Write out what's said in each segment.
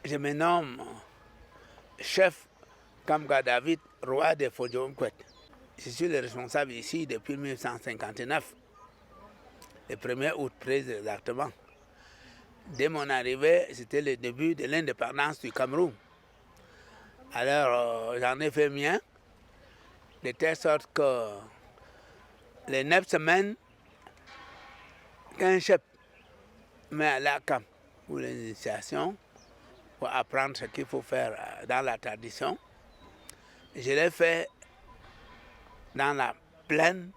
Je me nomme chef Kamga David, roi de Fodjo-Nkwet. Je suis le responsable ici depuis 1959, le 1er août très exactement. Dès mon arrivée, c'était le début de l'indépendance du Cameroun. Alors j'en ai fait mien, de telle sorte que les 9 semaines qu'un chef met à la CAM pour l'initiation, pour apprendre ce qu'il faut faire dans la tradition, je l'ai fait dans la pleine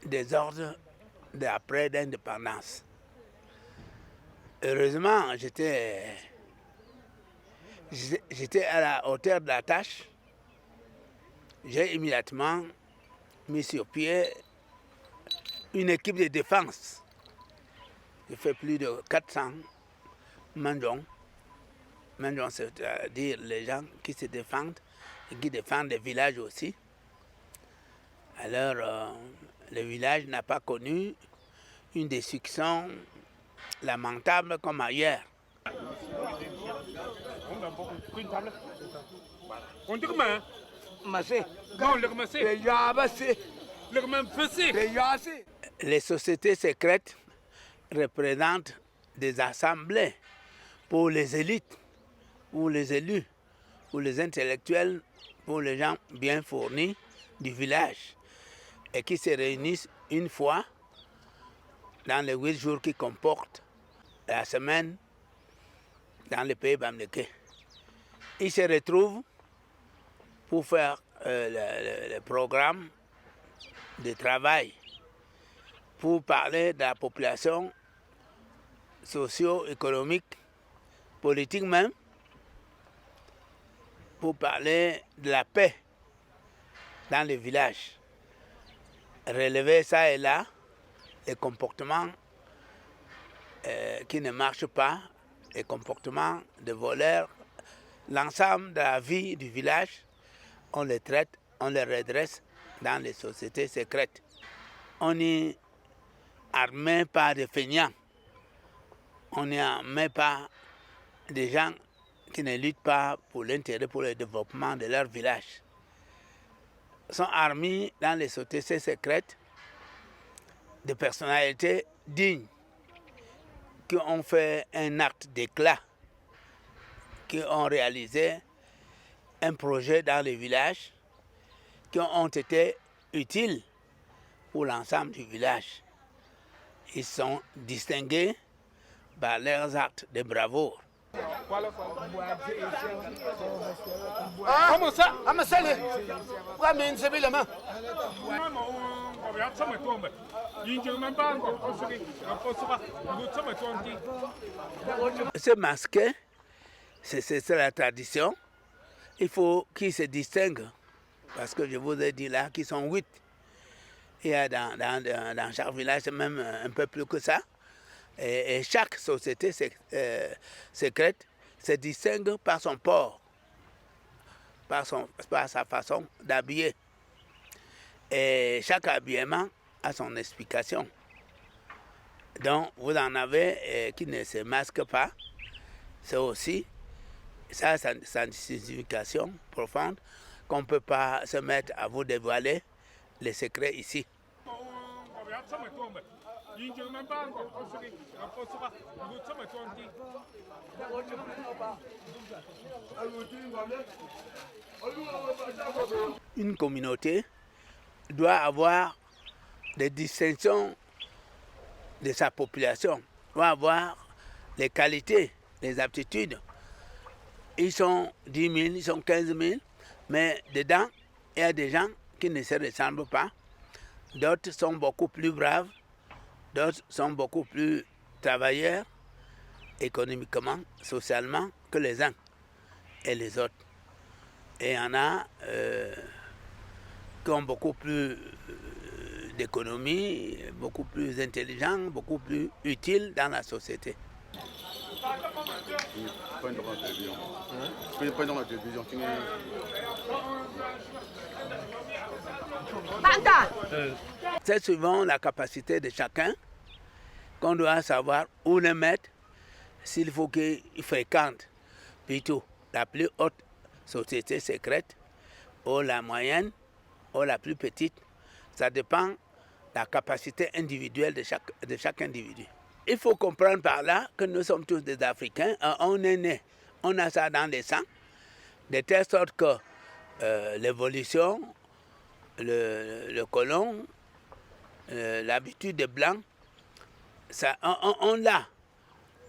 désordre d'après l'indépendance. Heureusement, j'étais à la hauteur de la tâche. J'ai immédiatement mis sur pied une équipe de défense. J'ai fait plus de 400 mandons. Mandons, c'est-à-dire les gens qui se défendent et qui défendent les villages aussi. Alors, le village n'a pas connu une destruction lamentable comme ailleurs. Les sociétés secrètes représentent des assemblées pour les élites, pour les élus, pour les intellectuels, pour les gens bien fournis du village et qui se réunissent une fois dans les 8 jours qui comportent la semaine dans le pays bamileke. Ils se retrouvent pour faire le programme de travail, pour parler de la population socio-économique, politique même, pour parler de la paix dans les villages. Relever ça et là, les comportements qui ne marchent pas, les comportements de voleurs, l'ensemble de la vie du village, on les traite, on les redresse dans les sociétés secrètes. On n'est armé par des feignants, on n'est armé par des gens qui ne luttent pas pour l'intérêt, pour le développement de leur village. Ils sont armés dans les sociétés secrètes de personnalités dignes qui ont fait un acte d'éclat, qui ont réalisé un projet dans les villages, qui ont été utiles pour l'ensemble du village. Ils sont distingués par leurs actes de bravoure. Se masquer, c'est la tradition. Il faut qu'ils se distinguent, parce que je vous ai dit là qu'ils sont 8. Il y a dans chaque village même un peu plus que ça. Et chaque société secrète se distingue par son port, par sa façon d'habiller. Et chaque habillement a son explication. Donc vous en avez qui ne se masquent pas. C'est aussi ça, sa signification profonde qu'on ne peut pas se mettre à vous dévoiler les secrets ici. Une communauté doit avoir des distinctions de sa population, doit avoir les qualités, les aptitudes. Ils sont 10 000, ils sont 15 000, mais dedans, il y a des gens qui ne se ressemblent pas. D'autres sont beaucoup plus braves, d'autres sont beaucoup plus travailleurs, économiquement, socialement, que les uns et les autres. Et il y en a qui ont beaucoup plus d'économie, beaucoup plus intelligents, beaucoup plus utiles dans la société. C'est souvent la capacité de chacun qu'on doit savoir où le mettre, s'il faut qu'il fréquente plutôt la plus haute société secrète, ou la moyenne, ou la plus petite. Ça dépend de la capacité individuelle de chaque individu. Il faut comprendre par là que nous sommes tous des Africains. On est nés, on a ça dans les sangs, de telle sorte que l'évolution, le colon, l'habitude des Blancs, ça, on l'a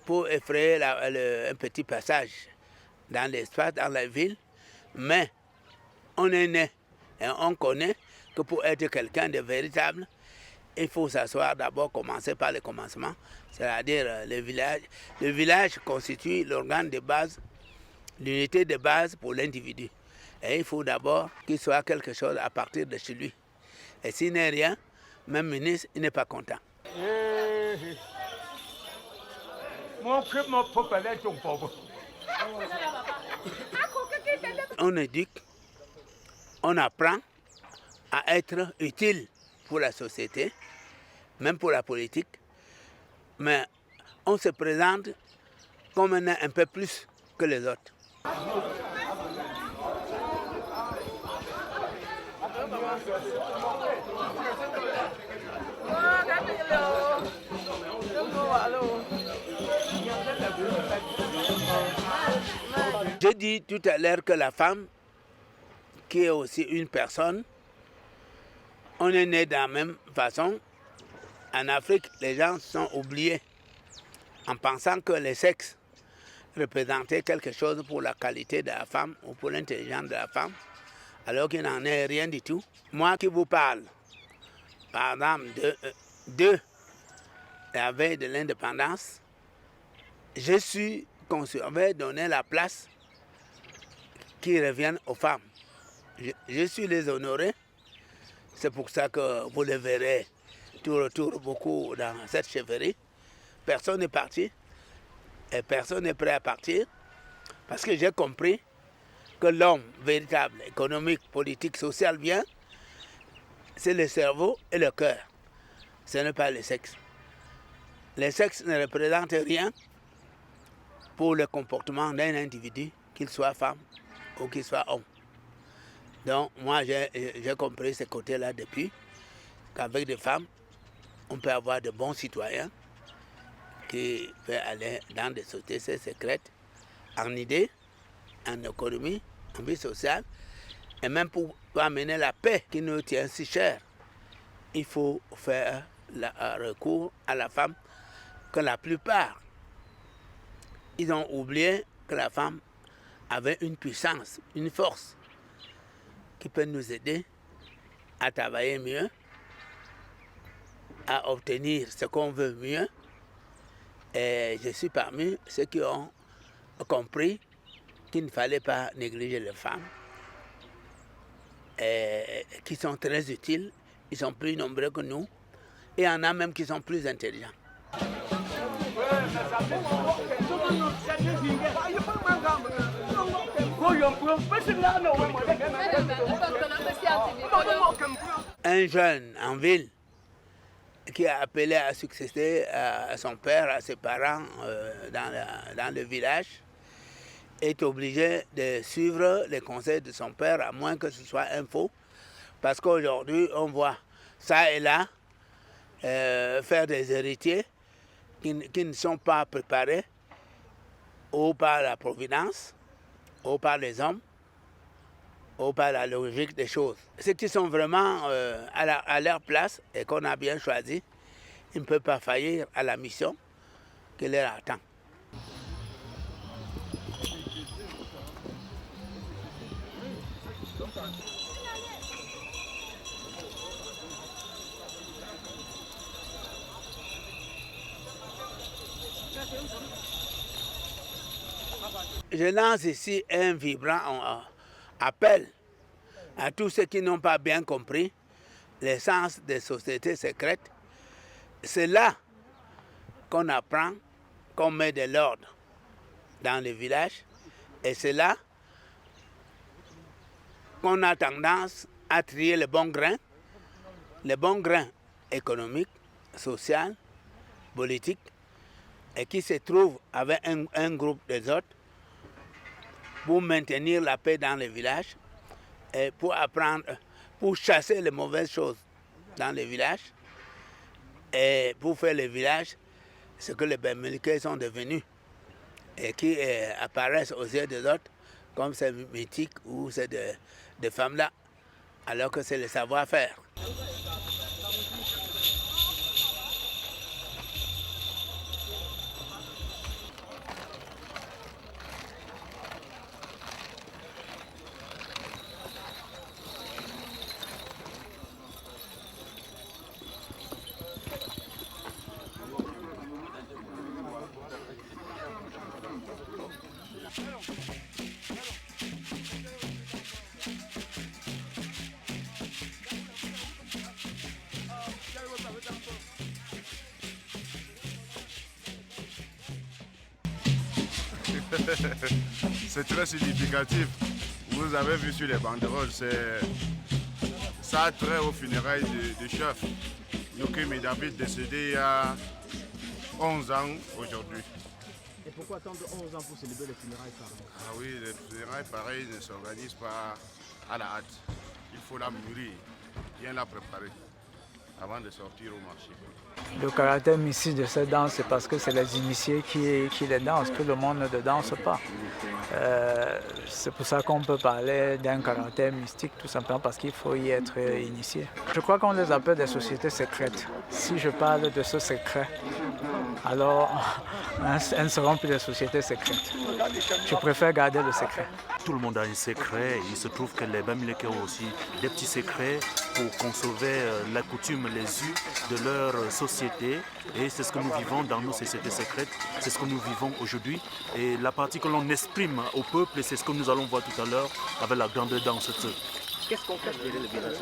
pour effrayer un petit passage dans l'espace, dans la ville, mais on est né et on connaît que pour être quelqu'un de véritable, il faut s'asseoir d'abord, commencer par le commencement, c'est-à-dire le village. Le village constitue l'organe de base, l'unité de base pour l'individu. Et il faut d'abord qu'il soit quelque chose à partir de chez lui. Et s'il n'est rien, même ministre, il n'est pas content. On éduque, on apprend à être utile pour la société, même pour la politique, mais on se présente comme un peu plus que les autres. J'ai dit tout à l'heure que la femme, qui est aussi une personne, on est né de la même façon. En Afrique, les gens sont oubliés en pensant que les sexes représentaient quelque chose pour la qualité de la femme ou pour l'intelligence de la femme, alors qu'il n'en est rien du tout. Moi qui vous parle, par exemple, de la veille de l'indépendance, je suis qu'on surveille donner la place qui revient aux femmes. Je suis les honorés. C'est pour ça que vous le verrez tout autour beaucoup dans cette chefferie. Personne n'est parti et personne n'est prêt à partir parce que j'ai compris que l'homme véritable, économique, politique, social bien, c'est le cerveau et le cœur. Ce n'est pas le sexe. Le sexe ne représente rien pour le comportement d'un individu, qu'il soit femme ou qu'il soit homme. Donc moi j'ai compris ce côté-là depuis, qu'avec des femmes, on peut avoir de bons citoyens qui peuvent aller dans des sociétés secrètes en idées, en économie, en vie sociale, et même pour amener la paix qui nous tient si cher. Il faut faire recours à la femme, que la plupart, ils ont oublié que la femme avait une puissance, une force qui peut nous aider à travailler mieux, à obtenir ce qu'on veut mieux. Et je suis parmi ceux qui ont compris qu'il ne fallait pas négliger les femmes, et qui sont très utiles, ils sont plus nombreux que nous, et il y en a même qui sont plus intelligents. Un jeune en ville qui a appelé à succéder à son père, à ses parents dans le village, est obligé de suivre les conseils de son père, à moins que ce soit un faux, parce qu'aujourd'hui on voit ça et là faire des héritiers qui ne sont pas préparés ou par la providence, ou par les hommes, ou par la logique des choses. Ceux qui sont vraiment à leur place et qu'on a bien choisi, ils ne peuvent pas faillir à la mission qui leur attend. Je lance ici un vibrant appel à tous ceux qui n'ont pas bien compris l'essence des sociétés secrètes. C'est là qu'on apprend, qu'on met de l'ordre dans les villages, et c'est là qu'on a tendance à trier les bons grains économiques, sociaux, politiques, et qui se trouvent avec un groupe des autres pour maintenir la paix dans les villages et pour apprendre, pour chasser les mauvaises choses dans les villages et pour faire les villages ce que les Bamileke sont devenus et qui apparaissent aux yeux des autres comme ces mythiques ou ces des femmes-là, alors que c'est le savoir-faire. C'est très significatif. Vous avez vu sur les banderoles, ça a trait aux funérailles du chef. Yokim et David décédé il y a 11 ans aujourd'hui. Et pourquoi attendre 11 ans pour célébrer les funérailles pareilles? Ah oui, les funérailles pareilles ne s'organisent pas à la hâte. Il faut la mûrir, bien la préparer avant de sortir au marché. Le caractère mystique de cette danse, c'est parce que c'est les initiés qui les dansent. Tout le monde ne danse pas. C'est pour ça qu'on peut parler d'un caractère mystique, tout simplement parce qu'il faut y être initié. Je crois qu'on les appelle des sociétés secrètes. Si je parle de ce secret, alors elles ne seront plus des sociétés secrètes. Je préfère garder le secret. Tout le monde a un secret. Il se trouve que les Bamileke ont aussi des petits secrets pour conserver la coutume, les us de leur société. Et c'est ce que nous vivons dans nos sociétés secrètes. C'est ce que nous vivons aujourd'hui. Et la partie que l'on exprime au peuple, c'est ce que nous allons voir tout à l'heure avec la grande danse. Qu'est-ce qu'on cache derrière le village?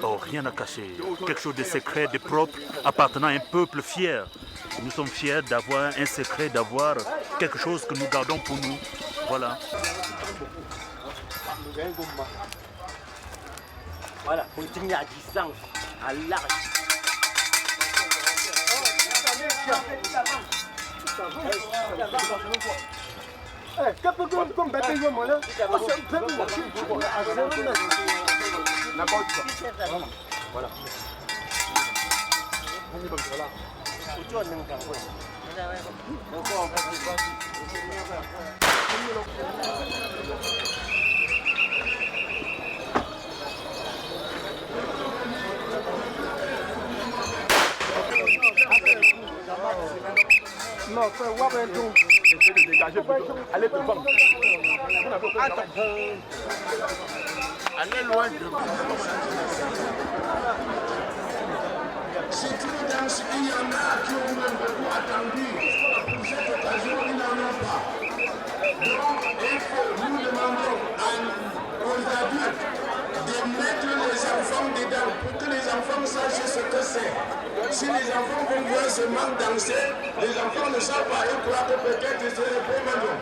Oh, rien à cacher. Quelque chose de secret, de propre, appartenant à un peuple fier. Nous sommes fiers d'avoir un secret, d'avoir quelque chose que nous gardons pour nous. Voilà. Voilà, pour tenir à distance, à large. Voilà. Non, j'essaie de dégager plutôt. Allez devant. Allez loin de C'est une danse, il y en a qui ont même beaucoup attendu. Pour cette occasion, ils n'en ont pas. Donc, il faut, nous demandons aux adultes de mettre les enfants dedans pour que les enfants sachent ce que c'est. Si les enfants vont voir seulement danser, les enfants ne savent pas et croient que peut-être c'est le bon moment.